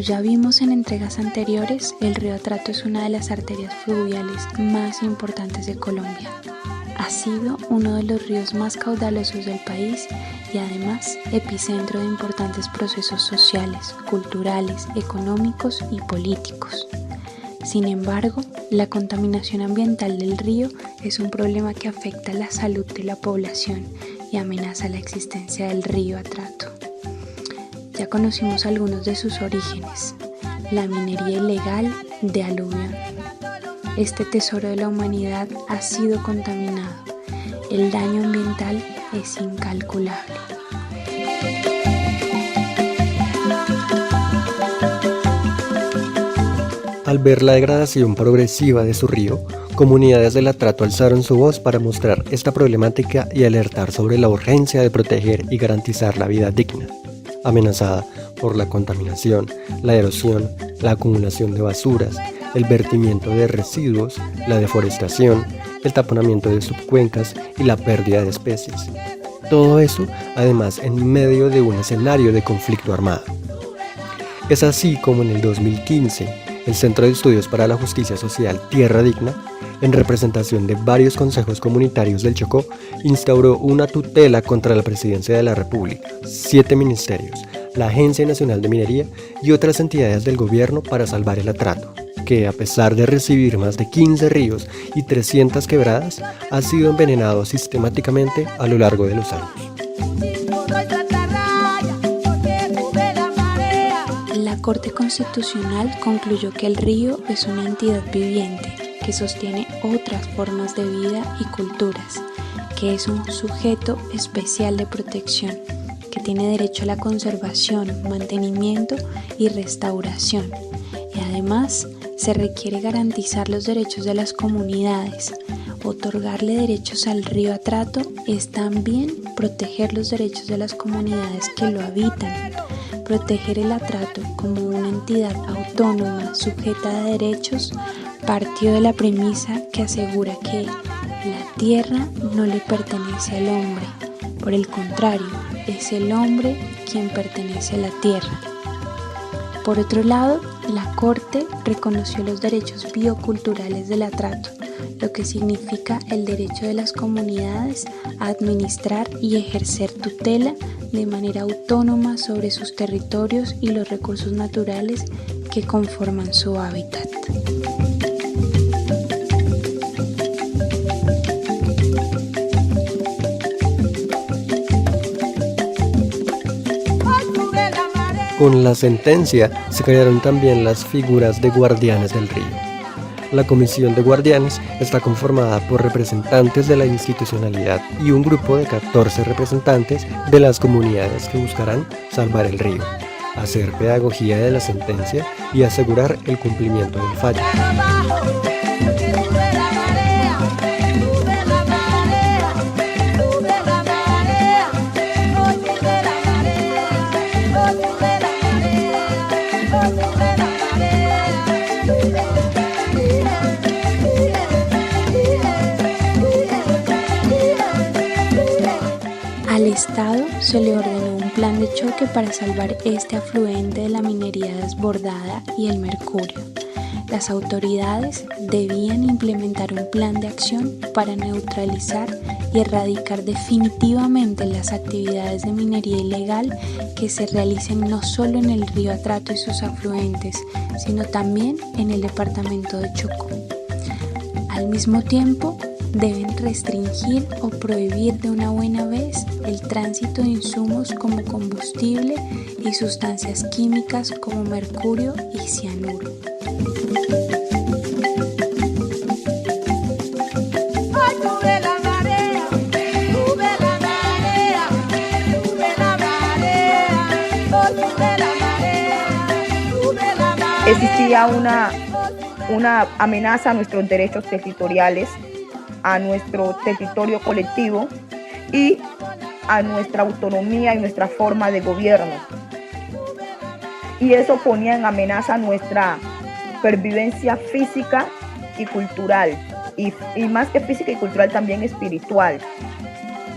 ya vimos en entregas anteriores, el río Atrato es una de las arterias fluviales más importantes de Colombia. Ha sido uno de los ríos más caudalosos del país y además epicentro de importantes procesos sociales, culturales, económicos y políticos. Sin embargo, la contaminación ambiental del río es un problema que afecta la salud de la población y amenaza la existencia del río Atrato. Ya conocimos algunos de sus orígenes: la minería ilegal de aluvión. Este tesoro de la humanidad ha sido contaminado. El daño ambiental es incalculable. Al ver la degradación progresiva de su río, comunidades del Atrato alzaron su voz para mostrar esta problemática y alertar sobre la urgencia de proteger y garantizar la vida digna, amenazada por la contaminación, la erosión, la acumulación de basuras, el vertimiento de residuos, la deforestación, el taponamiento de subcuencas y la pérdida de especies. Todo eso, además, en medio de un escenario de conflicto armado. Es así como en el 2015, el Centro de Estudios para la Justicia Social Tierra Digna, en representación de varios consejos comunitarios del Chocó, instauró una tutela contra la Presidencia de la República, 7 ministerios, la Agencia Nacional de Minería y otras entidades del gobierno para salvar el Atrato, que a pesar de recibir más de 15 ríos y 300 quebradas, ha sido envenenado sistemáticamente a lo largo de los años. La Corte Constitucional concluyó que el río es una entidad viviente que sostiene otras formas de vida y culturas, que es un sujeto especial de protección, que tiene derecho a la conservación, mantenimiento y restauración, y además se requiere garantizar los derechos de las comunidades. Otorgarle derechos al río Atrato es también proteger los derechos de las comunidades que lo habitan. Proteger el Atrato como una entidad autónoma sujeta a derechos partió de la premisa que asegura que la tierra no le pertenece al hombre, por el contrario, es el hombre quien pertenece a la tierra. Por otro lado, la Corte reconoció los derechos bioculturales del Atrato, lo que significa el derecho de las comunidades a administrar y ejercer tutela de manera autónoma sobre sus territorios y los recursos naturales que conforman su hábitat. Con la sentencia se crearon también las figuras de guardianes del río. La Comisión de Guardianes está conformada por representantes de la institucionalidad y un grupo de 14 representantes de las comunidades que buscarán salvar el río, hacer pedagogía de la sentencia y asegurar el cumplimiento del fallo. Al Estado se le ordenó un plan de choque para salvar este afluente de la minería desbordada y el mercurio. Las autoridades debían implementar un plan de acción para neutralizar y erradicar definitivamente las actividades de minería ilegal que se realicen no solo en el río Atrato y sus afluentes, sino también en el departamento de Chocó. Al mismo tiempo, deben restringir o prohibir de una buena vez el tránsito de insumos como combustible y sustancias químicas como mercurio y cianuro. Existía una amenaza a nuestros derechos territoriales, a nuestro territorio colectivo y a nuestra autonomía y nuestra forma de gobierno. Y eso ponía en amenaza nuestra pervivencia física y cultural, y más que física y cultural también espiritual,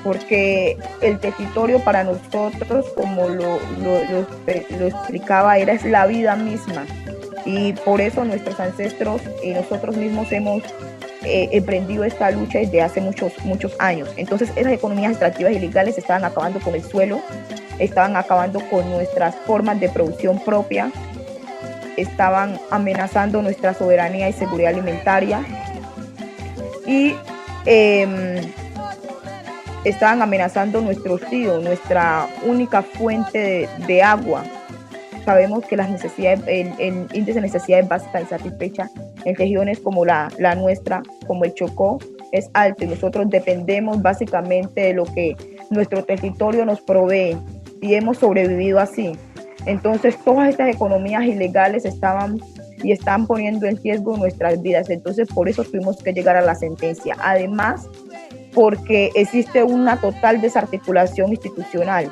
porque el territorio para nosotros, como lo explicaba, es la vida misma, y por eso nuestros ancestros y nosotros mismos hemos emprendido esta lucha desde hace muchos años. Entonces esas economías extractivas ilegales estaban acabando con el suelo, estaban acabando con nuestras formas de producción propia, estaban amenazando nuestra soberanía y seguridad alimentaria, y estaban amenazando nuestro río, nuestra única fuente de agua. Sabemos que las necesidades, el índice de necesidades básicas insatisfechas en regiones como la nuestra, como el Chocó, es alto, y nosotros dependemos básicamente de lo que nuestro territorio nos provee, y hemos sobrevivido así. Entonces todas estas economías ilegales están poniendo en riesgo nuestras vidas. Entonces por eso tuvimos que llegar a la sentencia. Además, porque existe una total desarticulación institucional,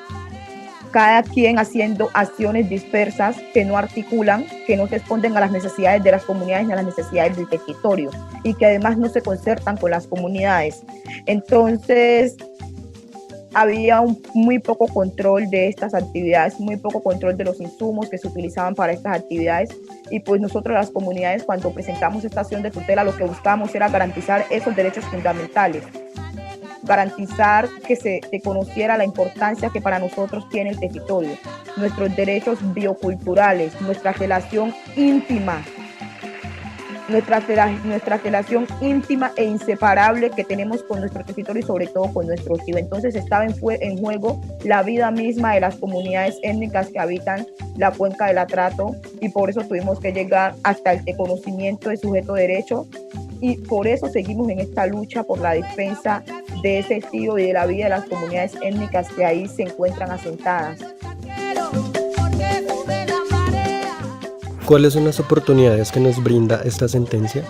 cada quien haciendo acciones dispersas que no articulan, que no responden a las necesidades de las comunidades ni a las necesidades del territorio, y que además no se concertan con las comunidades. Entonces había muy poco control de estas actividades, muy poco control de los insumos que se utilizaban para estas actividades, y pues nosotros las comunidades, cuando presentamos esta acción de tutela, lo que buscábamos era garantizar esos derechos fundamentales, garantizar que se conociera la importancia que para nosotros tiene el territorio, nuestros derechos bioculturales, nuestra relación íntima e inseparable que tenemos con nuestro territorio y sobre todo con nuestro río. Entonces estaba en juego la vida misma de las comunidades étnicas que habitan la cuenca del Atrato, y por eso tuvimos que llegar hasta el reconocimiento de sujeto de derecho, y por eso seguimos en esta lucha por la defensa de ese río y de la vida de las comunidades étnicas que ahí se encuentran asentadas. ¿Cuáles son las oportunidades que nos brinda esta sentencia?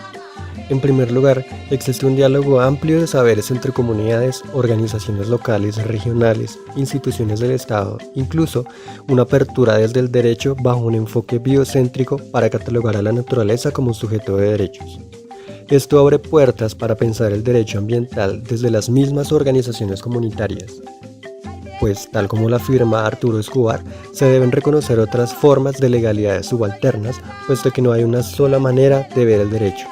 En primer lugar, existe un diálogo amplio de saberes entre comunidades, organizaciones locales, regionales, instituciones del Estado, incluso una apertura desde el derecho bajo un enfoque biocéntrico para catalogar a la naturaleza como sujeto de derechos. Esto abre puertas para pensar el derecho ambiental desde las mismas organizaciones comunitarias, pues tal como lo afirma Arturo Escobar, se deben reconocer otras formas de legalidades subalternas, puesto que no hay una sola manera de ver el derecho.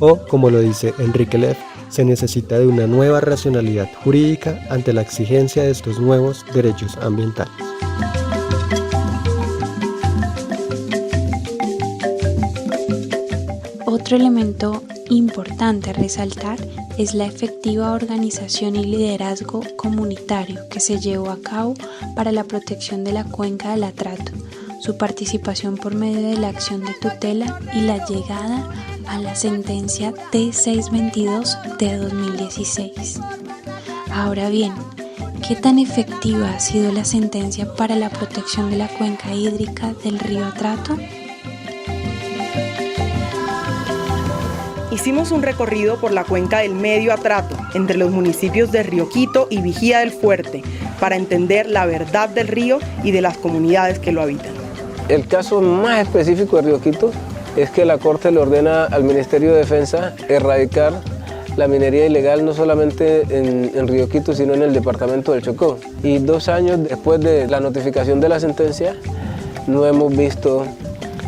O, como lo dice Enrique Leff, se necesita de una nueva racionalidad jurídica ante la exigencia de estos nuevos derechos ambientales. Otro elemento importante a resaltar es la efectiva organización y liderazgo comunitario que se llevó a cabo para la protección de la cuenca del Atrato, su participación por medio de la acción de tutela y la llegada a la sentencia T622 de 2016. Ahora bien, ¿qué tan efectiva ha sido la sentencia para la protección de la cuenca hídrica del río Atrato? Hicimos un recorrido por la cuenca del Medio Atrato, entre los municipios de Río Quito y Vigía del Fuerte, para entender la verdad del río y de las comunidades que lo habitan. El caso más específico de Río Quito es que la Corte le ordena al Ministerio de Defensa erradicar la minería ilegal no solamente en Río Quito, sino en el departamento del Chocó. Y 2 años después de la notificación de la sentencia, no hemos visto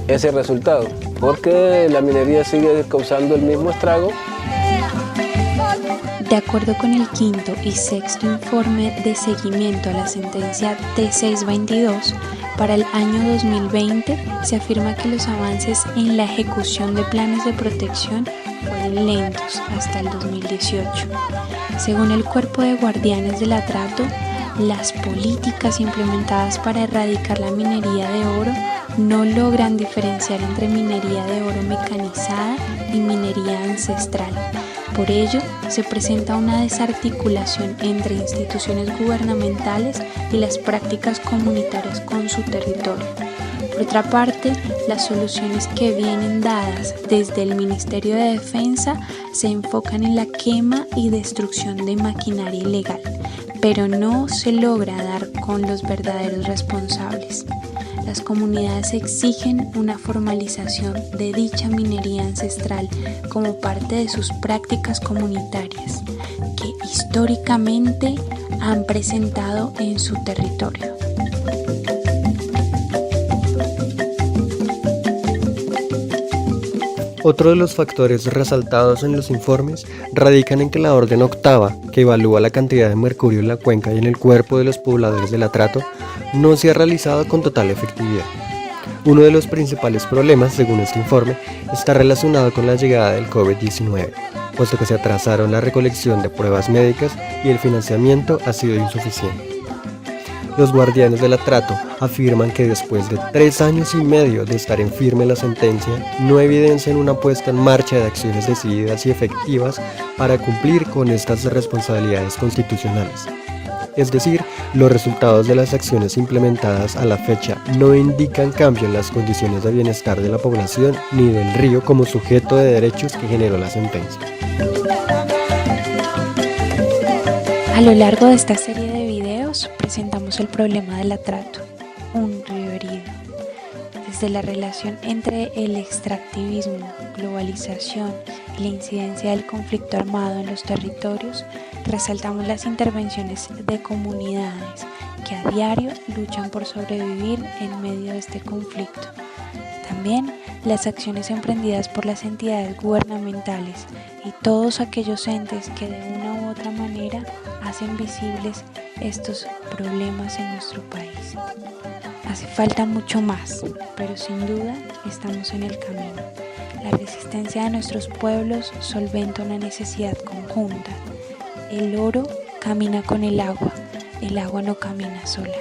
ese resultado, porque la minería sigue causando el mismo estrago. De acuerdo con el quinto y sexto informe de seguimiento a la sentencia T622, para el año 2020 se afirma que los avances en la ejecución de planes de protección fueron lentos hasta el 2018. Según el Cuerpo de Guardianes del Atrato, las políticas implementadas para erradicar la minería de oro no logran diferenciar entre minería de oro mecanizada y minería ancestral. Por ello, se presenta una desarticulación entre instituciones gubernamentales y las prácticas comunitarias con su territorio. Por otra parte, las soluciones que vienen dadas desde el Ministerio de Defensa se enfocan en la quema y destrucción de maquinaria ilegal, pero no se logra dar con los verdaderos responsables. las comunidades exigen una formalización de dicha minería ancestral como parte de sus prácticas comunitarias que históricamente han presentado en su territorio. Otro de los factores resaltados en los informes radican en que la Orden Octava, que evalúa la cantidad de mercurio en la cuenca y en el cuerpo de los pobladores del Atrato, no se ha realizado con total efectividad. Uno de los principales problemas, según este informe, está relacionado con la llegada del COVID-19, puesto que se atrasaron la recolección de pruebas médicas y el financiamiento ha sido insuficiente. Los guardianes del Atrato afirman que después de 3 años y medio de estar en firme la sentencia, no evidencian una puesta en marcha de acciones decididas y efectivas para cumplir con estas responsabilidades constitucionales. Es decir, los resultados de las acciones implementadas a la fecha no indican cambio en las condiciones de bienestar de la población ni del río como sujeto de derechos que generó la sentencia. A lo largo de esta serie de videos presentamos el problema del Atrato, un río herido. Desde la relación entre el extractivismo, globalización y la incidencia del conflicto armado en los territorios, resaltamos las intervenciones de comunidades que a diario luchan por sobrevivir en medio de este conflicto. También las acciones emprendidas por las entidades gubernamentales y todos aquellos entes que de una u otra manera hacen visibles estos problemas en nuestro país. Hace falta mucho más, pero sin duda estamos en el camino. La resistencia de nuestros pueblos solventa una necesidad conjunta. El oro camina con el agua no camina sola.